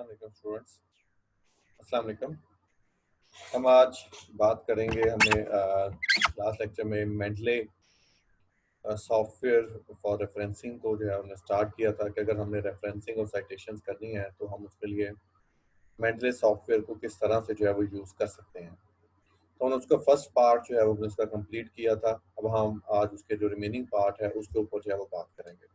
अस्सलाम वालेकुम स्टूडेंट्स, अस्सलाम वालेकुम। हम आज बात करेंगे, हमने लास्ट लेक्चर में मेंडले सॉफ्टवेयर फॉर रेफरेंसिंग को जो है हमने स्टार्ट किया था कि अगर हमने रेफरेंसिंग और साइटेशंस करनी है तो हम उसके लिए मेंडले सॉफ्टवेयर को किस तरह से जो है वो यूज़ कर सकते हैं। तो हमने उसका फर्स्ट पार्ट जो है वो उसका कंप्लीट किया था। अब हम आज उसके जो रिमेनिंग पार्ट है उसके ऊपर जो है वो बात करेंगे।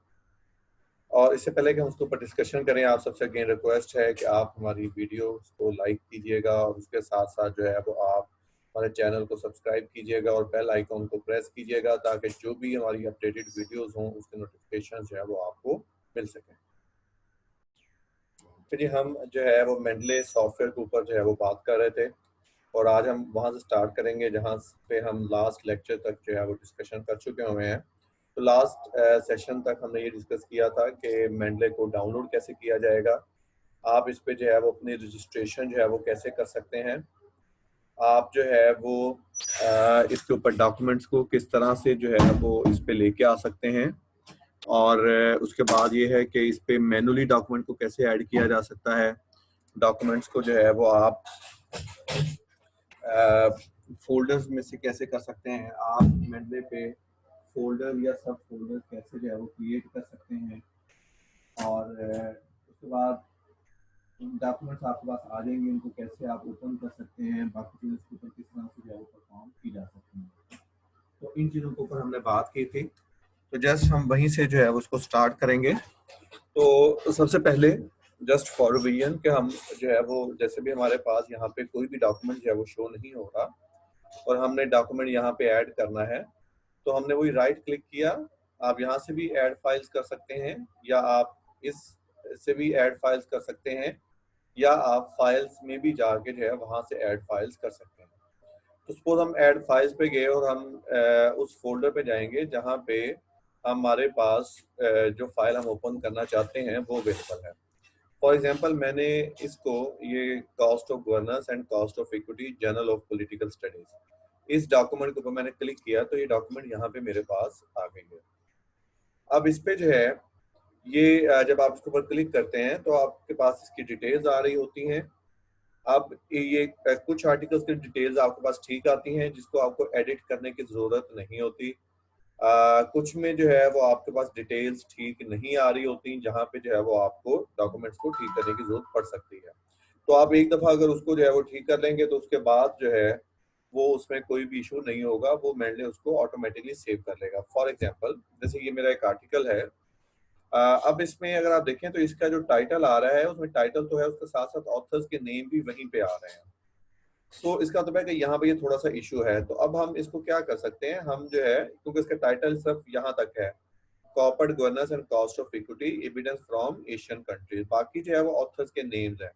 और इससे पहले कि हम उसके ऊपर डिस्कशन करें, आप सबसे अगेन रिक्वेस्ट है कि आप हमारी वीडियो को लाइक कीजिएगा और उसके साथ साथ जो है वो आप हमारे चैनल को सब्सक्राइब कीजिएगा और बेल आइकॉन को प्रेस कीजिएगा ताकि जो भी हमारी अपडेटेड वीडियोस हों उसके नोटिफिकेशन जो है वो आपको मिल सकें। फिर हम जो है वो मेंडले सॉफ्टवेयर के ऊपर जो है वो बात कर रहे थे और आज हम वहाँ से स्टार्ट करेंगे जहाँ पे हम लास्ट लेक्चर तक जो है वो डिस्कशन कर चुके हुए हैं। तो लास्ट सेशन तक हमने ये डिस्कस किया था कि मेंडले को डाउनलोड कैसे किया जाएगा, आप इस पे जो है वो अपनी रजिस्ट्रेशन जो है वो कैसे कर सकते हैं, आप जो है वो इसके ऊपर डॉक्यूमेंट्स को किस तरह से जो है वो इस पे लेके आ सकते हैं, और उसके बाद ये है कि इस पे मैनुअली डॉक्यूमेंट को कैसे ऐड किया जा सकता है। डॉक्यूमेंट्स को जो है वो आप फोल्डर्स में से कैसे कर सकते हैं, आप मेंडले पे फोल्डर या सब फोल्डर कैसे जो है वो क्रिएट कर सकते हैं, और उसके बाद डॉक्यूमेंट्स आपके पास आ जाएंगे, उनको कैसे आप ओपन कर सकते हैं, बाकी चीज़ें उसके ऊपर किस तरह से जो है वो परफॉर्म की जा सकती हैं। तो इन चीज़ों के ऊपर हमने बात की थी। तो जस्ट हम वहीं से जो है उसको स्टार्ट करेंगे। तो सबसे पहले जस्ट फॉर रिवीजन कि हम जो है वो जैसे भी हमारे पास यहाँ पे कोई भी डॉक्यूमेंट जो है वो शो नहीं हो रहा और हमने डॉक्यूमेंट यहाँ पे ऐड करना है, तो हमने वही राइट क्लिक किया। आप यहाँ से भी ऐड फाइल्स कर सकते हैं या आप इस से भी ऐड फाइल्स कर सकते हैं या आप फाइल्स में भी जाके जो है वहाँ से ऐड फाइल्स कर सकते हैं। तो सपोज हम ऐड फाइल्स पे गए और हम उस फोल्डर पे जाएंगे जहाँ पे हमारे पास जो फाइल हम ओपन करना चाहते हैं वो अवेलेबल है। फॉर एग्जांपल मैंने इसको ये cost of governance and cost of equity journal of political studies, इस डॉक्यूमेंट के ऊपर मैंने क्लिक किया तो ये डॉक्यूमेंट यहाँ पे मेरे पास आ गई है। अब इस पे जो है ये जब आप इसके ऊपर क्लिक करते हैं तो आपके पास इसकी डिटेल्स आ रही होती हैं। अब ये कुछ आर्टिकल्स की डिटेल्स आपके पास ठीक आती हैं जिसको आपको एडिट करने की ज़रूरत नहीं होती। कुछ में जो है वो आपके पास डिटेल्स ठीक नहीं आ रही होती, जहाँ पे जो है वो आपको डॉक्यूमेंट्स को ठीक करने की ज़रूरत पड़ सकती है। तो आप एक दफ़ा अगर उसको जो है वो ठीक कर लेंगे तो उसके बाद जो है वो उसमें कोई भी इशू नहीं होगा, वो मेनली उसको ऑटोमेटिकली सेव कर लेगा। फॉर एग्जांपल जैसे ये मेरा एक आर्टिकल है। अब इसमें अगर आप देखें तो इसका जो टाइटल आ रहा है उसमें टाइटल तो है, उसके साथ साथ ऑथर्स के नेम भी वहीं पे आ रहे हैं। तो इसका मतलब है कि यहाँ पे ये थोड़ा सा इशू है। तो अब हम इसको क्या कर सकते हैं, हम जो है क्योंकि इसका टाइटल सिर्फ यहाँ तक है, corporate governance and cost of equity evidence from Asian countries, बाकी जो है वो ऑथर्स के नेम्स हैं।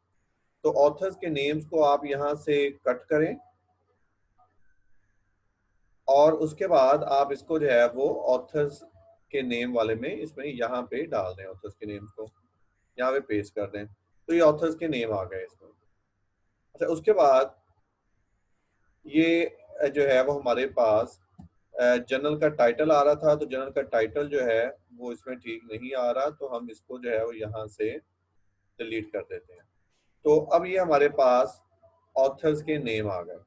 तो ऑथर्स के नेम्स को आप यहाँ से कट करें और उसके बाद आप इसको जो है वो ऑथर्स के नेम वाले में इसमें यहाँ पे डाल दें, ऑथर्स के नेम्स को यहाँ पे पेस्ट कर दें तो ये ऑथर्स के नेम आ गए इसमें। अच्छा, उसके बाद ये जो है वो हमारे पास जर्नल का टाइटल आ रहा था, तो जर्नल का टाइटल जो है वो इसमें ठीक नहीं आ रहा, तो हम इसको जो है वो यहाँ से डिलीट कर देते हैं। तो अब ये हमारे पास ऑथर्स के नेम आ गए।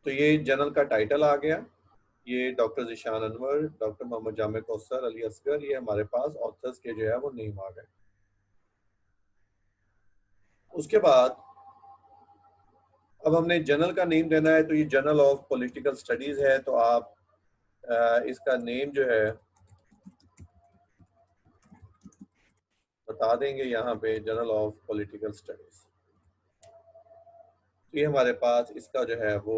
तो ये जर्नल का टाइटल आ गया, ये डॉक्टर ज़ीशान अनवर, डॉक्टर मोहम्मद जामे कौसर, अली असगर, ये हमारे पास ऑथर्स के जो है वो नेम आ गए। उसके बाद अब हमने जर्नल का नेम देना है, तो ये जर्नल ऑफ पॉलिटिकल स्टडीज है, तो आप इसका नेम जो है बता देंगे यहाँ पे, जर्नल ऑफ पॉलिटिकल स्टडीज। तो ये हमारे पास इसका जो है वो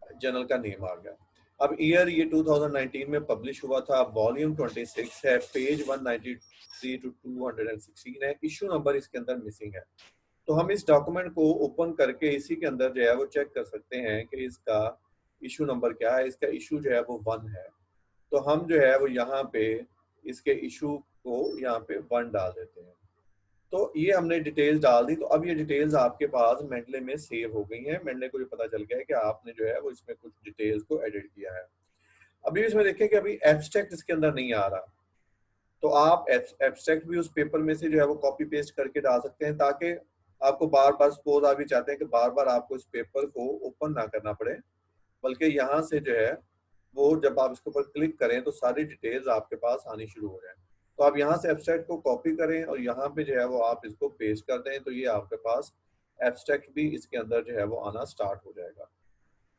जर्नल का नेम आ गया। अब ईयर ये 2019 में पब्लिश हुआ था, वॉल्यूम 26 है, पेज 193 टू 216 है, इशू नंबर इसके अंदर मिसिंग है। तो हम इस डॉक्यूमेंट को ओपन करके इसी के अंदर जो है वो चेक कर सकते हैं कि इसका इशू नंबर क्या है। इसका इशू जो है वो 1 है, तो हम जो है वो यहाँ पे इसके इशू को यहाँ पे 1 डाल देते हैं। तो ये हमने डिटेल्स डाल दी, तो अब ये डिटेल्स आपके पास मेंडले में सेव हो गई हैं। मेंडले को ये पता चल गया है कि आपने जो है वो इसमें कुछ डिटेल्स को एडिट किया है। अभी इसमें देखें कि अभी एब्स्ट्रैक्ट इसके अंदर नहीं आ रहा, तो आप एब्स्ट्रैक्ट भी उस पेपर में से जो है वो कॉपी पेस्ट करके डाल सकते हैं, ताकि आपको बार बार, सपोज आप भी चाहते हैं कि बार बार आपको इस पेपर को ओपन ना करना पड़े, बल्कि यहाँ से जो है वो जब आप इसके ऊपर क्लिक करें तो सारी डिटेल्स आपके पास आनी शुरू हो जाए। तो आप यहाँ से एब्स्ट्रैक्ट को कॉपी करें और यहाँ पे जो है वो आप इसको पेस्ट कर दें, तो ये आपके पास एब्स्ट्रैक्ट भी इसके अंदर जो है वो आना स्टार्ट हो जाएगा।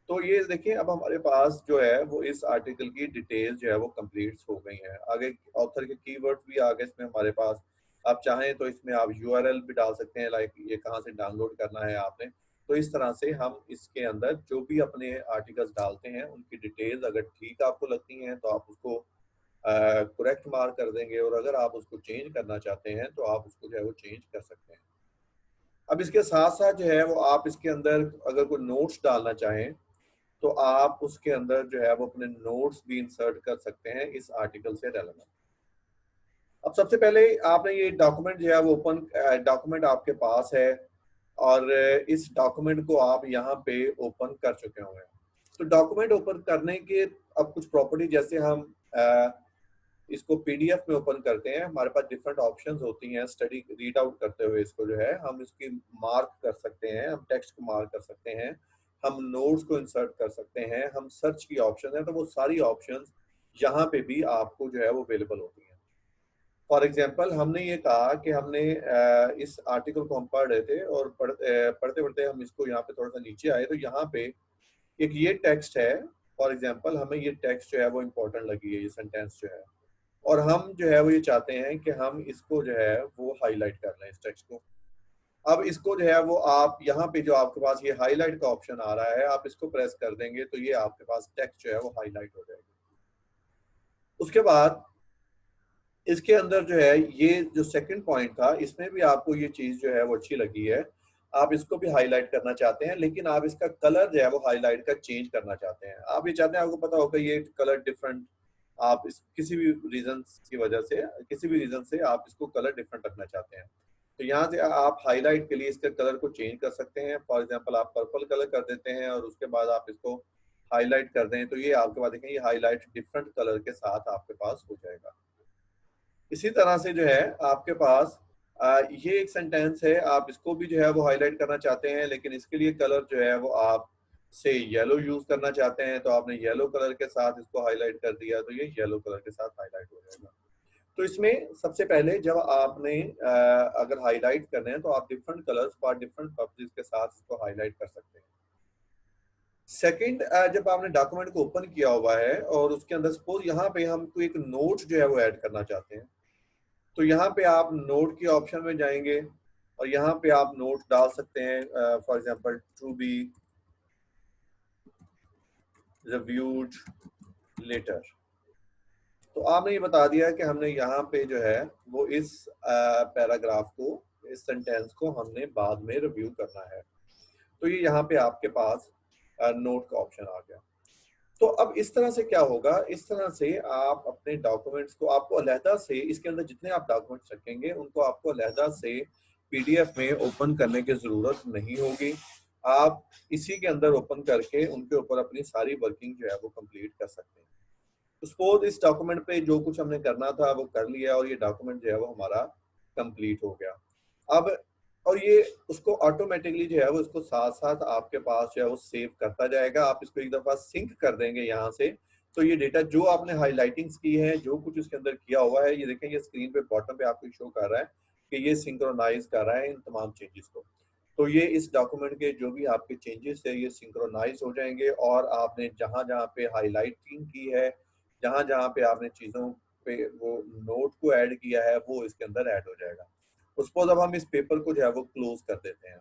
तो ये देखिए, अब हमारे पास जो है वो इस आर्टिकल की डिटेल जो है वो कंप्लीट हो गई है। आगे ऑथर के कीवर्ड्स भी आ गए इसमें हमारे पास। आप चाहें तो इसमें आप यूआरएल भी डाल सकते हैं, लाइक ये कहाँ से डाउनलोड करना है आपने। तो इस तरह से हम इसके अंदर जो भी अपने आर्टिकल्स डालते हैं उनकी डिटेल्स अगर ठीक आपको लगती हैं तो आप उसको करेक्ट मार्क कर देंगे, और अगर आप उसको चेंज करना चाहते हैं तो आप उसको जो है वो चेंज कर सकते हैं। अब इसके साथ साथ जो है वो आप इसके अंदर अगर कोई नोट्स डालना चाहें तो आप उसके अंदर जो है वो अपने नोट्स भी इंसर्ट कर सकते हैं इस आर्टिकल से रेलेवेंट। अब सबसे पहले आपने ये डॉक्यूमेंट जो है वो ओपन, डॉक्यूमेंट आपके पास है और इस डॉक्यूमेंट को आप यहाँ पे ओपन कर चुके होंगे। तो डॉक्यूमेंट ओपन करने के अब कुछ प्रॉपर्टी, जैसे हम इसको पीडीएफ में ओपन करते हैं, हमारे पास डिफरेंट ऑप्शंस होती हैं। स्टडी रीड आउट करते हुए इसको जो है हम इसकी मार्क कर सकते हैं, हम टेक्स्ट को मार्क कर सकते हैं, हम नोट्स को इंसर्ट कर सकते हैं, हम सर्च की ऑप्शन है, तो वो सारी ऑप्शंस यहाँ पे भी आपको जो है वो अवेलेबल होती हैं। फॉर एग्जांपल हमने ये कहा कि हमने इस आर्टिकल को हम पढ़ रहे थे और पढ़ते पढ़ते हम इसको यहाँ पे थोड़ा सा नीचे आए, तो यहाँ पे एक ये टेक्स्ट है। फॉर एग्जांपल हमें ये टेक्स्ट जो है वो इम्पोर्टेंट लगी है, ये सेंटेंस जो है, और हम जो है वो ये चाहते हैं कि हम इसको जो है वो हाईलाइट कर लें इस टेक्स्ट को। अब इसको जो है वो आप यहाँ पे जो आपके पास ये हाईलाइट का ऑप्शन आ रहा है, आप इसको प्रेस कर देंगे तो ये आपके पास टेक्स्ट जो है वो हाईलाइट हो जाएगी। उसके बाद इसके अंदर जो है ये जो सेकंड पॉइंट था, इसमें भी आपको ये चीज जो है वो अच्छी लगी है। आप इसको भी हाईलाइट करना चाहते हैं, लेकिन आप इसका कलर जो है वो हाईलाइट का चेंज करना चाहते हैं। आप ये चाहते हैं, आपको पता होगा ये कलर डिफरेंट, आप इस किसी भी रीजन की वजह से, किसी भी रीजन से आप इसको कलर डिफरेंट रखना चाहते हैं, तो यहाँ से आप हाईलाइट के लिए इसके कलर को चेंज कर सकते हैं। फॉर एग्जाम्पल आप पर्पल कलर कर देते हैं और उसके बाद आप इसको हाईलाइट कर दें, तो ये आपके पास देखें ये हाईलाइट डिफरेंट कलर के साथ आपके पास हो जाएगा। इसी तरह से जो है आपके पास ये एक सेंटेंस है, आप इसको भी जो है वो हाईलाइट करना चाहते हैं, लेकिन इसके लिए कलर जो है वो आप से येलो यूज करना चाहते हैं, तो आपने येलो कलर के साथ इसको हाईलाइट कर दिया, तो ये येलो कलर के साथ हाईलाइट हो जाएगा। तो इसमें सबसे पहले जब आपने अगर हाईलाइट करने हैं तो आप different colours for different purposes के साथ इसको हाईलाइट कर सकते हैं। सेकंड, जब आपने डॉक्यूमेंट को ओपन किया हुआ है और उसके अंदर सपोज यहाँ पे हमको एक नोट जो है वो ऐड करना चाहते हैं, तो यहाँ पे आप नोट की ऑप्शन में जाएंगे और यहाँ पे आप नोट डाल सकते हैं। For example to be reviewed later. तो आपने ये बता दिया कि हमने यहाँ पे जो है वो इस पैराग्राफ को, इस सेंटेंस को हमने बाद में रिव्यू करना है, तो ये यहाँ पे आपके पास नोट का ऑप्शन आ गया। तो अब इस तरह से क्या होगा, इस तरह से आप अपने डॉक्यूमेंट्स को, आपको अलहदा से इसके अंदर जितने आप डॉक्यूमेंट्स रखेंगे उनको आपको अलहदा से पीडीएफ में ओपन करने की ज़रूरत नहीं होगी। आप इसी के अंदर ओपन करके उनके ऊपर अपनी सारी वर्किंग जो है वो कंप्लीट कर सकते हैं। तो सपोज इस डॉक्यूमेंट पे जो कुछ हमने करना था वो कर लिया और ये डॉक्यूमेंट जो है वो हमारा कंप्लीट हो गया। अब और ये उसको ऑटोमेटिकली जो है वो इसको साथ साथ आपके पास जो है वो सेव करता जाएगा। आप इसको एक दफा सिंक कर देंगे यहाँ से, तो ये डेटा जो आपने हाईलाइटिंग्स की है, जो कुछ इसके अंदर किया हुआ है, ये देखें ये स्क्रीन पे बॉटम पे आपको शो कर रहा है कि ये सिंक्रोनाइज कर रहा है इन तमाम चेंजेस को। तो ये इस डॉक्यूमेंट के जो भी आपके चेंजेस है ये सिंक्रोनाइज हो जाएंगे, और आपने जहाँ जहाँ पे हाईलाइटिंग की है, जहाँ जहाँ पे आपने चीज़ों पे वो नोट को ऐड किया है, वो इसके अंदर ऐड हो जाएगा। सपोज अब हम इस पेपर को जो है वो क्लोज कर देते हैं,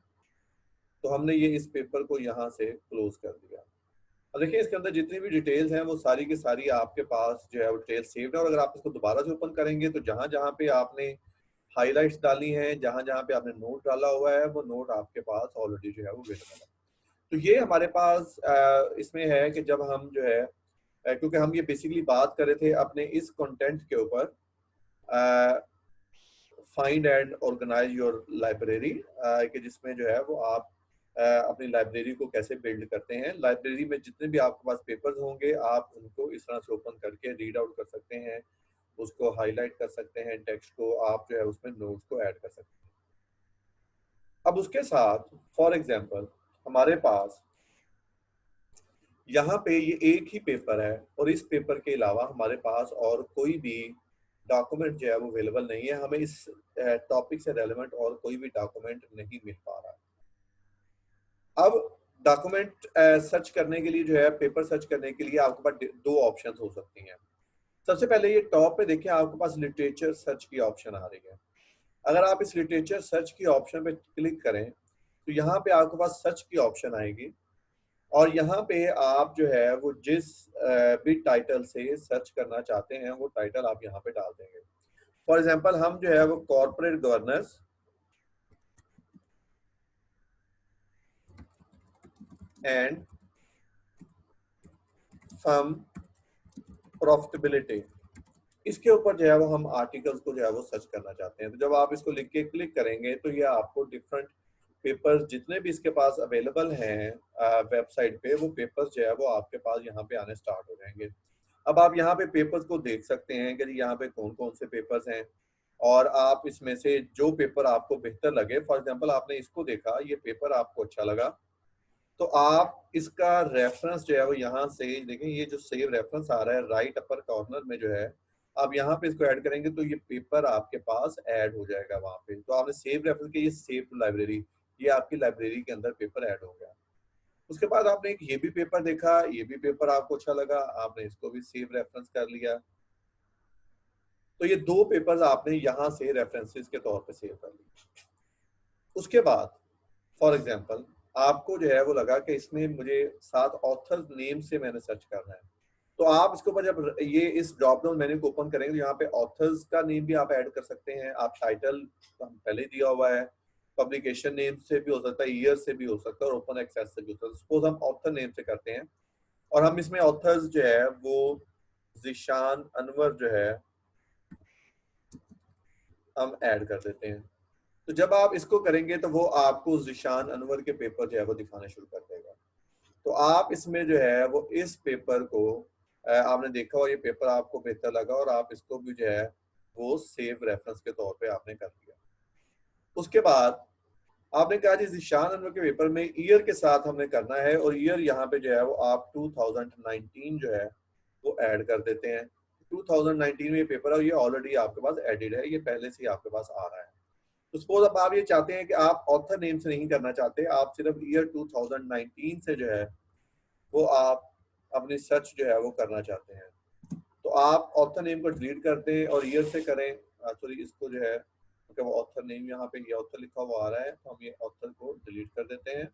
तो हमने ये इस पेपर को यहाँ से क्लोज कर दिया। अब देखिए इसके अंदर जितनी भी डिटेल्स हैं वो सारी की सारी आपके पास जो है वो डिटेल्स सेव्ड है, और अगर आप इसको दोबारा से ओपन करेंगे तो जहाँ जहाँ पे आपने हाईलाइट्स डाली हैं, जहाँ जहाँ पे आपने नोट डाला हुआ है, वो नोट आपके पास ऑलरेडी जो है वो अवेलेबल है। तो ये हमारे पास इसमें है कि जब हम जो है क्योंकि हम ये बेसिकली बात कर रहे थे अपने इस कंटेंट के ऊपर, find and organise your library, कि जिसमें जो है वो आप अपनी लाइब्रेरी को कैसे बिल्ड करते हैं। लाइब्रेरी में जितने भी आपके पास पेपर्स होंगे आप उनको इस तरह से ओपन करके रीड आउट कर सकते हैं, उसको हाईलाइट कर सकते हैं, टेक्स्ट को आप जो है उसमें नोट्स को ऐड कर सकते हैं। अब उसके साथ फॉर एग्जांपल हमारे पास यहाँ पे ये एक ही पेपर है और इस पेपर के अलावा हमारे पास और कोई भी डॉक्यूमेंट जो है वो अवेलेबल नहीं है, हमें इस टॉपिक से रेलेवेंट और कोई भी डॉक्यूमेंट नहीं मिल पा रहा है। अब डॉक्यूमेंट सर्च करने के लिए जो है, पेपर सर्च करने के लिए आपके पास दो ऑप्शन हो सकती हैं। सबसे पहले ये टॉप पे देखिए आपके पास लिटरेचर सर्च की ऑप्शन आ रही है। अगर आप इस लिटरेचर सर्च की ऑप्शन पे क्लिक करें तो यहाँ पे आपके पास सर्च की ऑप्शन आएगी और यहाँ पे आप जो है वो जिस भी टाइटल से सर्च करना चाहते हैं वो टाइटल आप यहाँ पे डाल देंगे। फॉर एग्जांपल हम जो है वो corporate governance and firm profitability, इसके ऊपर जो है वो हम आर्टिकल्स को जो है वो सर्च करना चाहते हैं। तो जब आप इसको लिख के क्लिक करेंगे तो ये आपको डिफरेंट पेपर्स जितने भी इसके पास अवेलेबल हैं वेबसाइट पे, वो पेपर्स जो है वो आपके पास यहाँ पे आने स्टार्ट हो जाएंगे। अब आप यहाँ पे पेपर्स को देख सकते हैं कि यहाँ पे कौन कौन से पेपर्स हैं और आप इसमें से जो पेपर आपको बेहतर लगे, फॉर एग्जांपल आपने इसको देखा, ये पेपर आपको अच्छा लगा, तो आप इसका रेफरेंस जो है वो यहाँ से देखें, ये जो सेव रेफरेंस आ रहा है राइट अपर कॉर्नर में जो है, आप यहाँ पे इसको ऐड करेंगे तो ये पेपर आपके पास ऐड हो जाएगा वहां पे। तो आपने सेव रेफरेंस किया, ये सेव टू लाइब्रेरी, ये आपकी लाइब्रेरी के अंदर पेपर ऐड हो गया। उसके बाद आपने एक ये भी पेपर देखा, ये भी पेपर आपको अच्छा लगा, आपने इसको भी सेव रेफरेंस कर लिया। तो ये दो पेपर्स आपने यहाँ से रेफरेंसेस के तौर पे सेव कर लिए। उसके बाद फॉर एग्जांपल आपको जो है वो लगा कि इसमें मुझे 7 ऑथर नेम से मैंने सर्च करना है, तो आप इसके ऊपर जब ये इस ड्रॉप डाउन मेन्यू को ओपन करेंगे तो यहाँ पे ऑथर्स का नेम भी आप ऐड कर सकते हैं। आप टाइटल पहले दिया हुआ है, पब्लिकेशन नेम से भी हो सकता है, ईयर से भी हो सकता है और ओपन एक्सेस से भी हो सकता है। सपोज हम ऑथर नेम से करते हैं और हम इसमें ऑथर्स जो है वो ज़ीशान अनवर जो है हम ऐड कर देते हैं। तो जब आप इसको करेंगे तो वो आपको ज़ीशान अनवर के पेपर जो है वो दिखाने शुरू कर देगा। तो आप इसमें जो है वो इस पेपर को आपने देखा और ये पेपर आपको बेहतर लगा और आप इसको भी जो है वो सेव रेफरेंस के तौर पे आपने कर दिया। उसके बाद आपने कहा जी ज़ीशान अनवर के पेपर में ईयर के साथ हमने करना है और ईयर यहाँ पे जो है वो आप 2019 जो है वो ऐड कर देते हैं। 2019 में ये पेपर है और ये ऑलरेडी आपके पास एडिड है, ये पहले से ही आपके पास आ रहा है। तो सपोज अब आप ये चाहते हैं कि आप ऑथर नेम से नहीं करना चाहते, आप सिर्फ ईयर 2019 से जो है वो आप अपनी सर्च जो है वो करना चाहते हैं, तो आप ऑथर नेम को डिलीट कर दें और ईयर से करें। सॉरी, इसको जो है क्योंकि वो ऑथर नेम यहाँ पे ये ऑथर लिखा हुआ आ रहा है तो हम ये ऑथर को डिलीट कर देते हैं।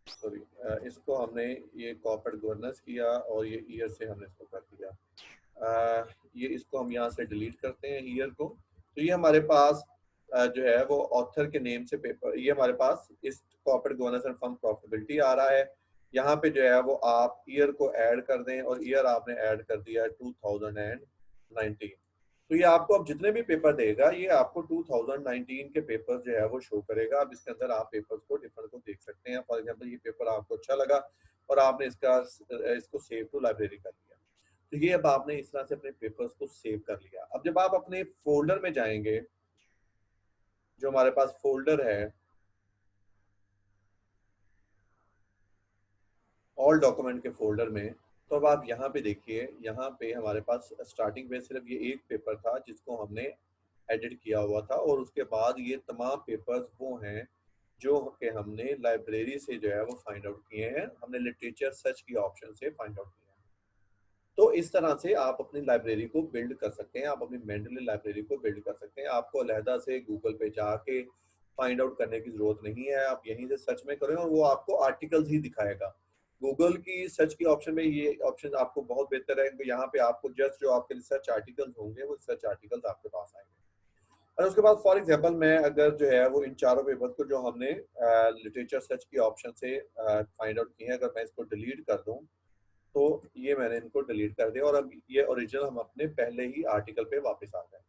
सॉरी, इसको हमने ये कॉर्पोरेट गवर्नेंस किया और ये ईयर से हमने इसको कर दिया। ये इसको हम यहाँ से डिलीट करते हैं ईयर को। तो ये हमारे पास जो है वो ऑथर के नेम से पेपर, ये हमारे पास इस corporate governance and firm profitability आ रहा है। यहाँ पे जो है वो आप ईयर को ऐड कर दें और ईयर आपने ऐड कर दिया है 2019। तो ये आपको अब जितने भी पेपर देगा ये आपको 2019 के पेपर जो है वो शो करेगा। अब इसके अंदर आप पेपर्स को डिफरेंट को देख सकते हैं। फॉर एग्जांपल ये पेपर आपको अच्छा लगा और आपने इसको सेव टू लाइब्रेरी कर लिया। तो ये अब आपने इस तरह से अपने पेपर्स को सेव कर लिया। अब जब आप अपने फोल्डर में जाएंगे, जो हमारे पास फोल्डर है ऑल डॉक्यूमेंट के फोल्डर में, तो अब आप यहाँ पे देखिए, यहाँ पे हमारे पास स्टार्टिंग में सिर्फ ये एक पेपर था जिसको हमने एडिट किया हुआ था और उसके बाद ये तमाम पेपर्स वो हैं जो कि हमने लाइब्रेरी से जो है वो फाइंड आउट किए हैं, हमने लिटरेचर सर्च की ऑप्शन से फाइंड आउट किया है। तो इस तरह से आप अपनी लाइब्रेरी को बिल्ड कर सकते हैं, आप अपनी मेंटली लाइब्रेरी को बिल्ड कर सकते हैं। आपको अलहदा से गूगल पे जाके फाइंड आउट करने की जरूरत नहीं है, आप यहीं से सर्च में करें और वो आपको आर्टिकल्स ही दिखाएगा। गूगल की सर्च की ऑप्शन में ये ऑप्शन आपको बहुत बेहतर है कि यहाँ पे आपको जस्ट जो आपके रिसर्च आर्टिकल्स होंगे वो रिसर्च आर्टिकल्स आपके पास आएंगे। और उसके बाद फॉर एग्जांपल मैं अगर जो है वो इन चारों पेपर्स को जो हमने लिटरेचर सर्च की ऑप्शन से फाइंड आउट किए हैं, अगर मैं इसको डिलीट कर दूं तो ये मैंने इनको डिलीट कर दिया और अब ये ओरिजिनल हम अपने पहले ही आर्टिकल पे वापस आ गए।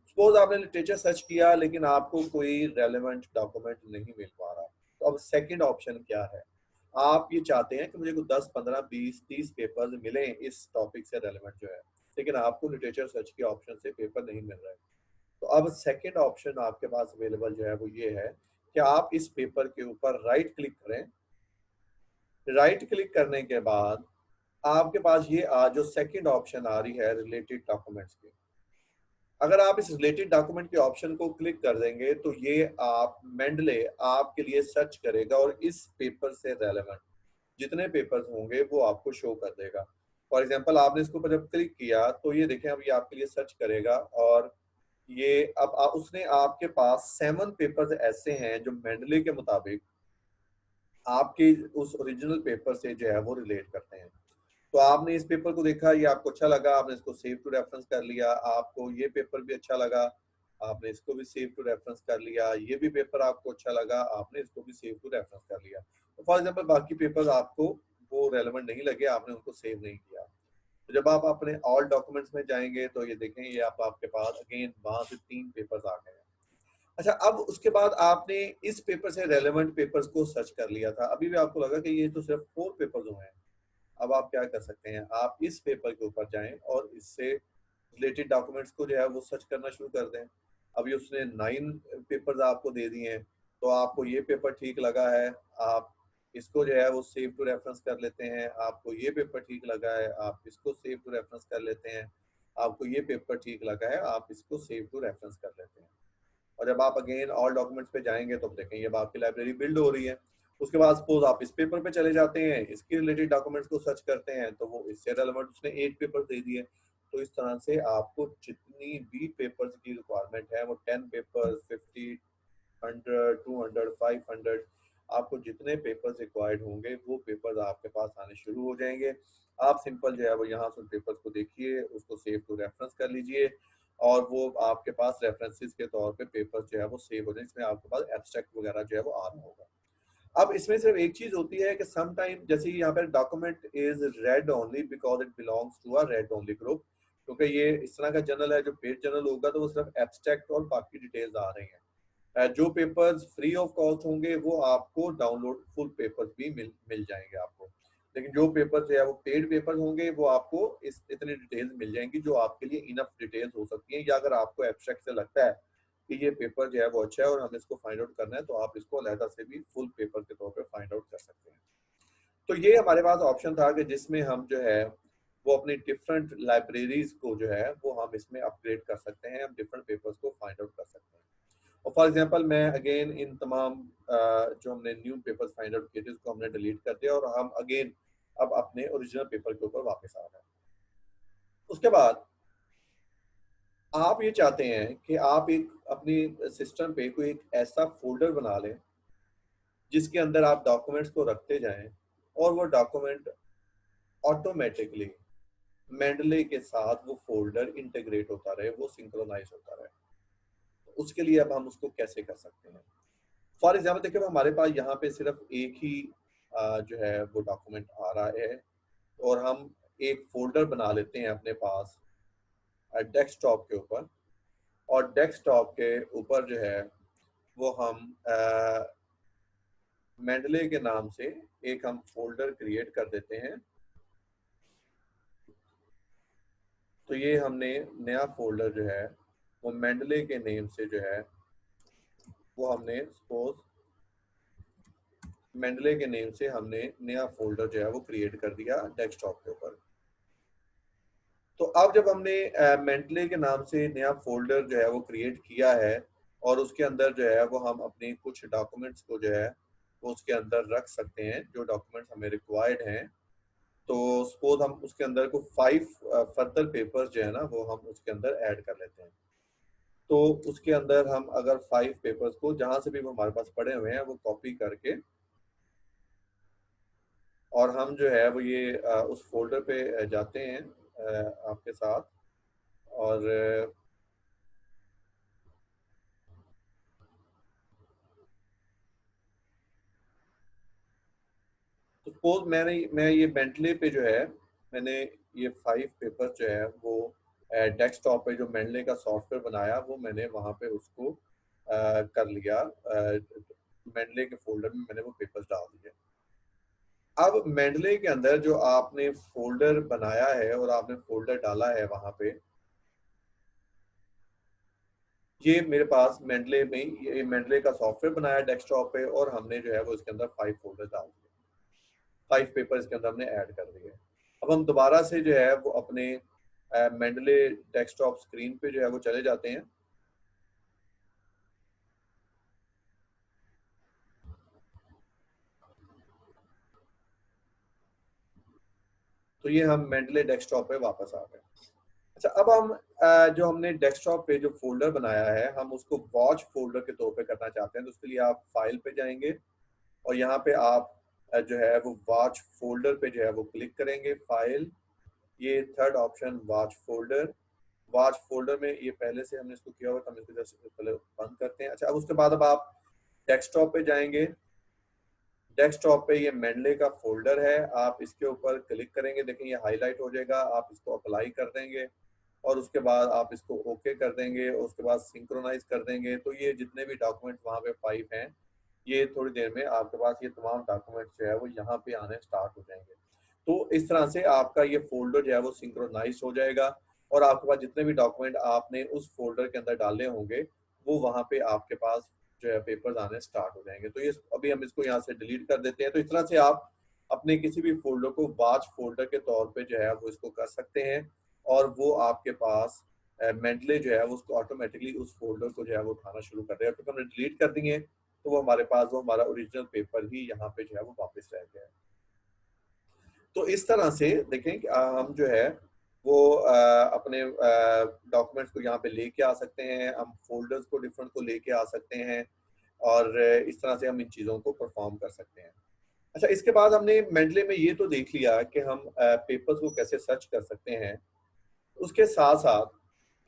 सपोज आपने लिटरेचर सर्च किया लेकिन आपको कोई रेलेवेंट डॉक्यूमेंट नहीं मिल पा रहा, तो अब सेकंड ऑप्शन क्या है? आप ये चाहते हैं कि मुझे कुछ 10, 15, 20, 30 पेपर्स मिलें इस टॉपिक से रेलेवेंट जो है, लेकिन आपको लिटरेचर सर्च के ऑप्शन से पेपर नहीं मिल रहा है। तो अब सेकंड ऑप्शन आपके पास अवेलेबल जो है वो ये है कि आप इस पेपर के ऊपर राइट क्लिक करें। राइट क्लिक करने के बाद आपके पास ये जो सेकंड ऑप्शन आ रही है रिलेटेड डॉक्यूमेंट्स की, अगर आप इस रिलेटेड डॉक्यूमेंट के ऑप्शन को क्लिक कर देंगे तो ये आप मेंडले आपके लिए सर्च करेगा और इस पेपर से रेलेवेंट जितने पेपर्स होंगे वो आपको शो कर देगा। फॉर एग्जांपल आपने इसके ऊपर जब क्लिक किया तो ये देखें अब ये आपके लिए सर्च करेगा और ये अब उसने आपके पास 7 पेपर्स ऐसे हैं जो मेंडले के मुताबिक आपके उस ओरिजिनल पेपर से जो है वो रिलेट करते हैं। तो आपने इस पेपर को देखा, ये आपको अच्छा लगा, आपने इसको सेव टू रेफरेंस कर लिया। आपको ये पेपर भी अच्छा लगा, आपने इसको भी सेव टू रेफरेंस कर लिया। ये भी पेपर आपको अच्छा लगा, आपने इसको भी सेव टू रेफरेंस कर लिया। तो फॉर एग्जांपल बाकी पेपर्स आपको वो रेलेवेंट नहीं लगे, आपने उनको सेव नहीं किया। तो जब आप अपने ऑल डॉक्यूमेंट्स में जाएंगे तो ये देखें ये आपके पास अगेन वहां से 3 पेपर्स आ गए हैं। अच्छा, अब उसके बाद आपने इस पेपर से रेलेवेंट पेपर्स को सर्च कर लिया था, अभी भी आपको लगा कि ये तो सिर्फ 4 पेपर्स हुए हैं। अब आप क्या कर सकते हैं, आप इस पेपर के ऊपर जाएं और इससे रिलेटेड डॉक्यूमेंट्स को जो है वो सर्च करना शुरू कर दें। अभी उसने 9 पेपर्स आपको दे दिए हैं, तो आपको ये पेपर ठीक लगा है, आप इसको जो है वो सेव टू रेफरेंस कर लेते हैं। आपको ये पेपर ठीक लगा है, आप इसको सेव टू रेफरेंस कर लेते हैं। आपको ये पेपर ठीक लगा है, आप इसको सेव टू रेफरेंस कर लेते हैं। और जब आप अगेन ऑल डॉक्यूमेंट्स पे जाएंगे तो देखेंगे अब आपकी लाइब्रेरी बिल्ड हो रही है। उसके बाद सपोज आप इस पेपर पे चले जाते हैं, इसके रिलेटेड डॉक्यूमेंट्स को सर्च करते हैं तो वो इससे रेलेवेंट उसने 8 पेपर दे दिए। तो इस तरह से आपको जितनी भी पेपर्स की रिक्वायरमेंट है, वो 10 पेपर्स, 50, 100, 200, 500, आपको जितने पेपर्स रिक्वायर्ड होंगे वो पेपर्स आपके पास आने शुरू हो जाएंगे। आप सिंपल जो है वो यहाँ से उन पेपर्स को देखिए, उसको सेव टू रेफरेंस कर लीजिए और वो आपके पास रेफरेंसेस के तौर पे पेपर जो है वो सेव हो जाए। इसमें आपके पास एब्स्ट्रैक्ट वगैरह जो है वो आ रहा होगा। अब इसमें सिर्फ एक चीज होती है कि सम टाइम जैसे यहाँ पर document is read only because it belongs to a read only group, क्योंकि ये इस तरह का जर्नल है। जो पेड जर्नल होगा तो वो सिर्फ एब्स्ट्रैक्ट और बाकी डिटेल्स आ रही हैं। जो पेपर्स फ्री ऑफ कॉस्ट होंगे वो आपको डाउनलोड फुल पेपर्स भी मिल जाएंगे आपको। लेकिन जो पेपर जो है वो पेड पेपर होंगे वो आपको इस इतनी डिटेल्स मिल जाएंगी जो आपके लिए इनफ डिटेल्स हो सकती हैं। या अगर आपको एब्स्ट्रैक्ट से लगता है कि ये पेपर जो है वो अच्छा है और हमें इसको फाइंड आउट करना है तो आप इसको अलहदा से भी फुल पेपर के तौर पर फाइंड आउट कर सकते हैं। तो ये हमारे पास ऑप्शन था कि जिसमें हम जो है वो अपनी डिफरेंट लाइब्रेरीज को जो है वो हम इसमें अपग्रेड कर सकते हैं, हम डिफरेंट पेपर्स को फाइंड आउट कर सकते हैं। और फॉर एग्जांपल मैं अगेन इन तमाम जो हमने न्यू पेपर्स फाइंड आउट किए थे उसको हमने डिलीट कर दिया और हम अगेन अब अपने ओरिजिनल पेपर के ऊपर वापस आ गए। उसके बाद आप ये चाहते हैं कि आप एक अपनी सिस्टम पे कोई एक ऐसा फोल्डर बना लें जिसके अंदर आप डॉक्यूमेंट्स को रखते जाएं और वो डॉक्यूमेंट ऑटोमेटिकली मेंडले के साथ वो फोल्डर इंटीग्रेट होता रहे, वो सिंक्रोनाइज होता रहे। उसके लिए अब हम उसको कैसे कर सकते हैं। फॉर एग्जाम्पल देखिए हमारे पास यहाँ पे सिर्फ एक ही जो है वो डॉक्यूमेंट आ रहा है और हम एक फोल्डर बना लेते हैं अपने पास डेस्कटॉप के ऊपर। और डेस्कटॉप के ऊपर जो है वो हम मेंडले के नाम से एक हम फोल्डर क्रिएट कर देते हैं। तो ये हमने नया फोल्डर जो है वो मेंडले के नेम से जो है वो हमने सपोज मेंडले के नेम से हमने नया फोल्डर जो है वो क्रिएट कर दिया डेस्कटॉप के ऊपर। तो अब जब हमने मेंटले के नाम से नया फोल्डर जो है वो क्रिएट किया है और उसके अंदर जो है वो हम अपने कुछ डॉक्यूमेंट्स को जो है वो उसके अंदर रख सकते हैं, जो डॉक्यूमेंट्स हमें रिक्वायर्ड हैं। तो सपोज हम उसके अंदर को 5 फर्दर पेपर्स जो है ना वो हम उसके अंदर ऐड कर लेते हैं। तो उसके अंदर हम अगर 5 पेपर्स को जहां से भी वो हमारे पास पड़े हुए हैं वो कॉपी करके और हम जो है वो ये उस फोल्डर पे जाते हैं आपके साथ और तो सपोज मैं ये बेंटले पे जो है मैंने ये 5 पेपर जो है वो डेस्कटॉप पे जो मेंडले का सॉफ्टवेयर बनाया वो मैंने वहां पे उसको कर लिया। मेंडले के फोल्डर में मैंने वो पेपर्स डाल दिए। अब मेंडले के अंदर जो आपने फोल्डर बनाया है और आपने फोल्डर डाला है वहां पे, ये मेरे पास मेंडले में, ये मेंडले का सॉफ्टवेयर बनाया डेस्कटॉप पे, और हमने जो है वो इसके अंदर 5 फोल्डर डाल दिए, 5 पेपर इसके अंदर हमने ऐड कर दिए। अब हम दोबारा से जो है वो अपने मेंडले डेस्कटॉप स्क्रीन पे जो है वो चले जाते हैं। तो ये हम मेंडले डेस्कटॉप पे वापस आ गए। अच्छा, अब हम जो हमने डेस्कटॉप पे जो फोल्डर बनाया है, हम उसको वॉच फोल्डर के तौर पे करना चाहते हैं। तो उसके लिए आप फाइल पे जाएंगे और यहाँ पे आप जो है वो वॉच फोल्डर पे जो है वो क्लिक करेंगे, फाइल, ये third option watch folder. Watch folder में ये पहले से हमने इसको किया हुआ था, हम इसको जैसे पहले बंद करते हैं। अच्छा, अब उसके बाद अब आप डेस्कटॉप पे जाएंगे, डेस्कटॉप पे ये मेंडले का फोल्डर है, आप इसके ऊपर क्लिक करेंगे, देखें ये हाईलाइट हो जाएगा, आप इसको अप्लाई कर देंगे और उसके बाद आप इसको ओके कर देंगे, उसके बाद सिंक्रोनाइज कर देंगे। तो ये जितने भी डॉक्यूमेंट वहाँ पे 5 हैं, ये थोड़ी देर में आपके पास ये तमाम डॉक्यूमेंट जो है वो यहाँ पे आने स्टार्ट हो जाएंगे। तो इस तरह से आपका ये फोल्डर जो है वो सिंक्रोनाइज हो जाएगा और आपके पास जितने भी डॉक्यूमेंट आपने उस फोल्डर के अंदर डाले होंगे वो वहाँ पे आपके पास जो है पेपर्स आने स्टार्ट हो जाएंगे। तो ये अभी हम इसको यहाँ से डिलीट कर देते हैं। तो इस तरह से आप अपने किसी भी फोल्डर को वॉच फोल्डर के तौर पे जो है वो इसको कर सकते हैं और वो आपके पास मेंटली जो है वो उसको ऑटोमेटिकली उस फोल्डर को जो है वो उठाना शुरू कर देगा। क्योंकि हमने डिलीट कर दिए तो वो हमारे पास वो हमारा ओरिजिनल पेपर ही यहाँ पे जो है वो वापस रह गया है। तो इस तरह से देखें कि हम जो है वो अपने डॉक्यूमेंट्स को यहाँ पे लेके आ सकते हैं, हम फोल्डर्स को डिफरेंट को लेके आ सकते हैं और इस तरह से हम इन चीज़ों को परफॉर्म कर सकते हैं। अच्छा, इसके बाद हमने मेंडले में ये तो देख लिया कि हम पेपर्स को कैसे सर्च कर सकते हैं। उसके साथ साथ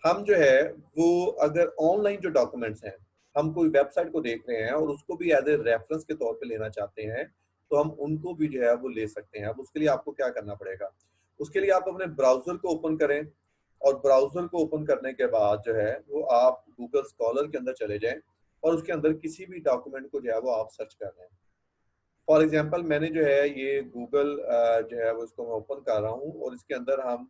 हम जो है वो अगर ऑनलाइन जो डॉक्यूमेंट्स हैं, हम कोई वेबसाइट को देख रहे हैं और उसको भी एज ए रेफरेंस के तौर पे लेना चाहते हैं, तो हम उनको भी जो है वो ले सकते हैं। अब उसके लिए आपको क्या करना पड़ेगा, उसके लिए आप अपने ब्राउजर को ओपन करें और ब्राउजर को ओपन करने के बाद जो है वो आप गूगल स्कॉलर के अंदर चले जाएं और उसके अंदर किसी भी डॉक्यूमेंट को जो है वो आप सर्च कर लें। फॉर एग्जाम्पल मैंने जो है ये गूगल जो है वो इसको मैं ओपन कर रहा हूँ और इसके अंदर हम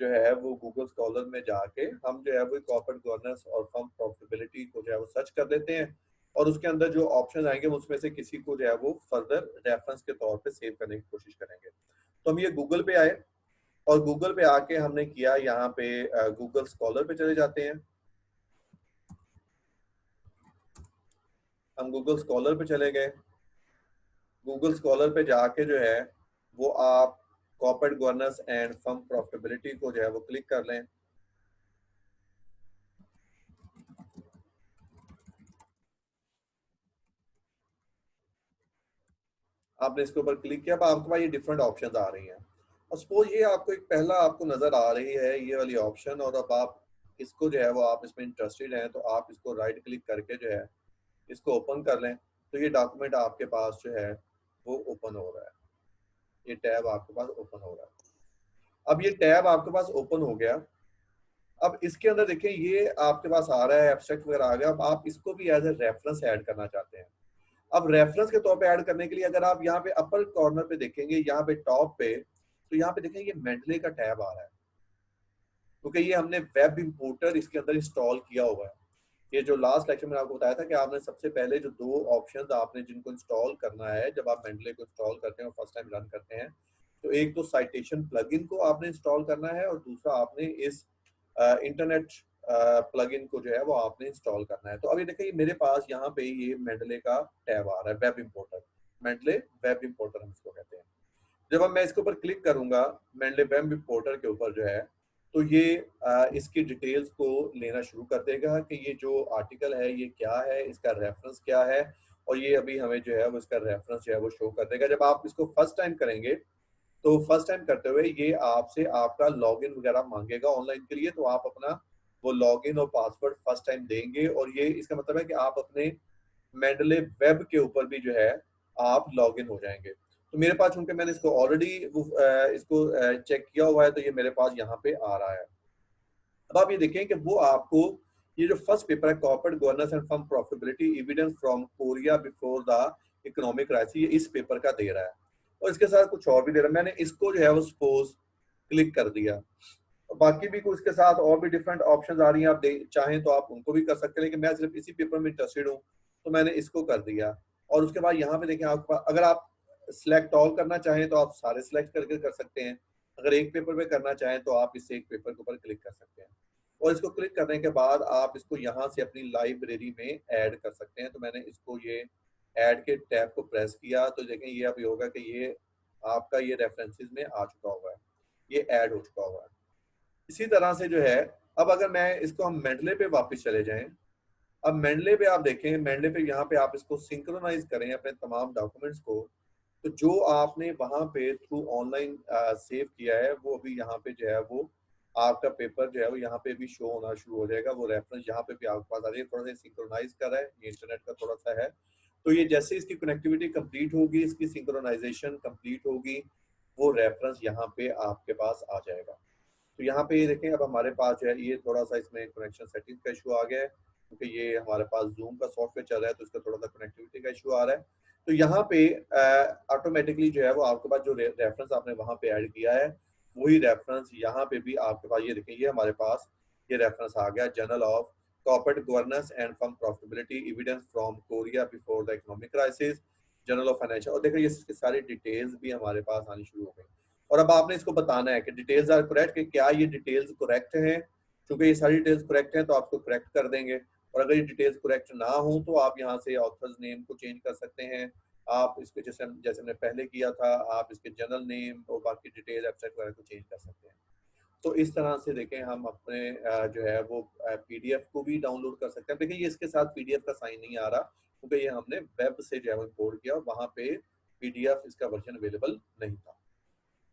जो है वो गूगल स्कॉलर में जाके हम जो है वो कॉर्पोरेट गवर्नेंस और फर्म प्रॉफिटेबिलिटी को जो है वो सर्च कर लेते हैं और उसके अंदर जो ऑप्शन आएंगे उसमें से किसी को जो है वो फर्दर रेफरेंस के तौर पे सेव करने की कोशिश करेंगे। तो हम ये गूगल पे आए और गूगल पे आके हमने किया यहाँ पे गूगल स्कॉलर पे चले जाते हैं। हम गूगल स्कॉलर पे चले गए, गूगल स्कॉलर पे जाके जो है वो आप corporate governance and firm profitability को जो है वो क्लिक कर लें। आपने इसके ऊपर क्लिक किया, अब आपके पास ये डिफरेंट ऑप्शंस आ रही हैं और सपोज ये आपको एक पहला आपको नजर आ रही है ये वाली ऑप्शन, और अब आप इसको जो है वो आप इसमें इंटरेस्टेड हैं तो आप इसको राइट क्लिक करके जो है इसको ओपन कर लें। तो ये डॉक्यूमेंट आपके पास जो है वो ओपन हो रहा है, ये टैब आपके पास ओपन हो रहा है। अब ये टैब आपके पास ओपन हो गया। अब इसके अंदर देखें ये आपके पास आ रहा है, एब्स्ट्रैक्ट वगैरह आ गया। अब आप इसको भी एज ए रेफरेंस ऐड करना चाहते हैं। अब रेफरेंस के तौर पे ऐड करने के लिए अगर आप यहाँ पे अपर कॉर्नर पे देखेंगे, यहाँ पे टॉप पे, तो यहाँ पे देखेंगे ये मेंडले का टैब आ रहा है क्योंकि ये हमने वेब इंपोर्टर इसके अंदर इंस्टॉल किया हुआ है। ये जो लास्ट लेक्चर में आपको बताया था कि आपने सबसे पहले जो दो ऑप्शंस आपने जिनको इंस्टॉल करना है जब आप मेंडले को इंस्टॉल करते हैं और फर्स्ट टाइम रन करते हैं, तो एक तो साइटेशन प्लगइन को आपने इंस्टॉल करना है और दूसरा आपने इस इंटरनेट प्लगइन को जो है वो आपने इंस्टॉल करना है। तो अभी देखिए मेरे पास यहाँ पे ये मेंडले का टैब आ रहा है, web importer, Mendel web importer हम इसको कहते हैं। जब अब मैं इसके ऊपर क्लिक करूंगा मेंडले वेब इंपोर्टर के ऊपर जो है, तो ये इसकी डिटेल्स को लेना शुरू कर देगा कि ये जो आर्टिकल है ये क्या है, इसका रेफरेंस क्या है, और ये अभी हमें जो है वो इसका रेफरेंस जो है वो शो कर देगा। जब आप इसको फर्स्ट टाइम करेंगे तो फर्स्ट टाइम करते हुए ये आपसे आपका लॉगिन वगैरह मांगेगा ऑनलाइन के लिए, तो आप अपना वो लॉगिन और पासवर्ड फर्स्ट टाइम देंगे और ये इसका मतलब है कि आप अपने मेंडले वेब के ऊपर भी जो है आप लॉगिन हो जाएंगे। तो मेरे पास चूंकि मैंने इसको ऑलरेडी इसको चेक किया हुआ है तो ये मेरे पास यहाँ पे आ रहा है। अब आप ये देखें कि वो आपको ये जो फर्स्ट पेपर है corporate governance and firm profitability evidence from Korea before the economic crisis, ये इस पेपर का दे रहा है। और इसके साथ कुछ और भी दे रहा है। मैंने इसको जो है वो सपोज क्लिक कर दिया। बाकी भी कुछ के साथ और भी डिफरेंट ऑप्शंस आ रही हैं, आप चाहें तो आप उनको भी कर सकते हैं, लेकिन मैं सिर्फ इसी पेपर में इंटरेस्टेड हूँ तो मैंने इसको कर दिया। और उसके बाद यहाँ पे देखें, आपके पास अगर आप सिलेक्ट ऑल करना चाहें तो आप सारे सिलेक्ट करके कर सकते हैं। अगर एक पेपर पे करना चाहें तो आप इस एक पेपर के ऊपर क्लिक कर सकते हैं, और इसको क्लिक करने के बाद आप इसको यहाँ से अपनी लाइब्रेरी में ऐड कर सकते हैं। तो मैंने इसको ये ऐड के टैब को प्रेस किया तो देखें ये अभी होगा कि ये आपका ये रेफरेंसेस में आ चुका हुआ है, ये ऐड हो चुका हुआ है। इसी तरह से जो है, अब अगर मैं इसको हम मेंडले पे वापस चले जाएं, अब मेंडले पे आप देखें, मेंडले पे यहाँ पे आप इसको सिंक्रोनाइज करें अपने तमाम डॉक्यूमेंट्स को, तो जो आपने वहां पे थ्रू ऑनलाइन सेव किया है वो अभी यहाँ पे जो है वो आपका पेपर जो है वो यहाँ पे भी शो होना शुरू हो जाएगा। वो रेफरेंस यहाँ पे भी आपके पास आ रही है, थोड़ा सा सिंक्रोनाइज कर रहा है, ये इंटरनेट का थोड़ा सा है। तो ये जैसे इसकी कनेक्टिविटी कंप्लीट होगी, इसकी सिंक्रोनाइजेशन कंप्लीट होगी, वो रेफरेंस यहाँ पे आपके पास आ जाएगा। तो यहाँ पे ये देखें, अब हमारे पास जो है ये थोड़ा सा इसमें कनेक्शन सेटिंग का इशू आ गया है, क्योंकि ये हमारे पास जूम का सॉफ्टवेयर चल रहा है तो इसका थोड़ा सा कनेक्टिविटी का इशू आ रहा है। तो यहाँ पे ऑटोमेटिकली जो है वो आपके पास जो रेफरेंस आपने वहाँ पे ऐड किया है, वही रेफरेंस यहाँ पे भी आपके पास, ये देखें ये हमारे पास ये रेफरेंस आ गया, journal of corporate governance and firm profitability evidence from Korea before the economic crisis, journal of financial, और देखो ये इसकी सारी डिटेल्स भी हमारे पास आनी शुरू हो गई। और अब आपने इसको बताना है कि डिटेल्स आर करेक्ट, कि क्या ये डिटेल्स करेक्ट हैं। क्योंकि ये सारी डिटेल्स करेक्ट हैं तो आपको करेक्ट कर देंगे, और अगर ये डिटेल्स करेक्ट ना हो तो आप यहाँ से ऑथर्स नेम को चेंज कर सकते हैं। आप इसके जैसे जैसे हमने पहले किया था, आप इसके जनरल नेम और बाकी डिटेल एब्स्ट्रैक्ट वगैरह को चेंज कर सकते हैं। तो इस तरह से देखें हम अपने जो है वो पीडीएफ को भी डाउनलोड कर सकते हैं। देखिए ये इसके साथ पीडीएफ का साइन नहीं आ रहा, क्योंकि ये हमने वेब से जो है इम्पोर्ट किया, वहाँ पे पीडीएफ इसका वर्जन अवेलेबल नहीं था।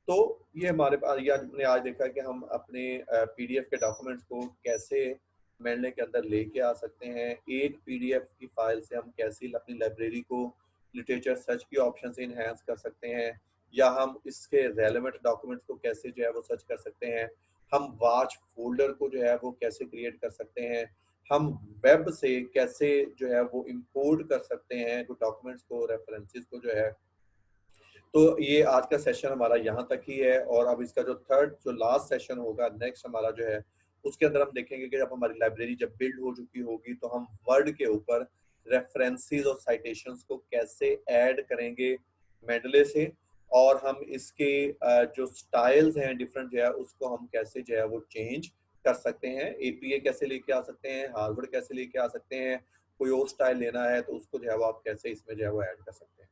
तो ये हमारे पास, ये हमने आज देखा कि हम अपने पीडीएफ के डॉक्यूमेंट्स को कैसे मेलने के अंदर लेके आ सकते हैं। एक पीडीएफ की फाइल से हम कैसे अपनी लाइब्रेरी को लिटरेचर सर्च के ऑप्शन से इन्हेंस कर सकते हैं, या हम इसके रेलेवेंट डॉक्यूमेंट्स को कैसे जो है वो सर्च कर सकते हैं। हम वाच फोल्डर को जो है वो कैसे क्रिएट कर सकते हैं। हम वेब से कैसे जो है वो इंपोर्ट कर सकते हैं जो डॉक्यूमेंट्स को, रेफरेंसेस को जो है। तो ये आज का सेशन हमारा यहाँ तक ही है, और अब इसका जो थर्ड जो लास्ट सेशन होगा नेक्स्ट हमारा जो है, उसके अंदर हम देखेंगे कि जब हमारी लाइब्रेरी जब बिल्ड हो चुकी होगी तो हम वर्ड के ऊपर रेफरेंसेस और साइटेशंस को कैसे ऐड करेंगे मेडले से, और हम इसके जो स्टाइल्स हैं डिफरेंट जो है उसको हम कैसे जो है वो चेंज कर सकते हैं। एपीए कैसे लेके आ सकते हैं, हार्वर्ड कैसे लेके आ सकते हैं, कोई और स्टाइल लेना है तो उसको जो है वो आप कैसे इसमें जो है वो ऐड कर सकते हैं।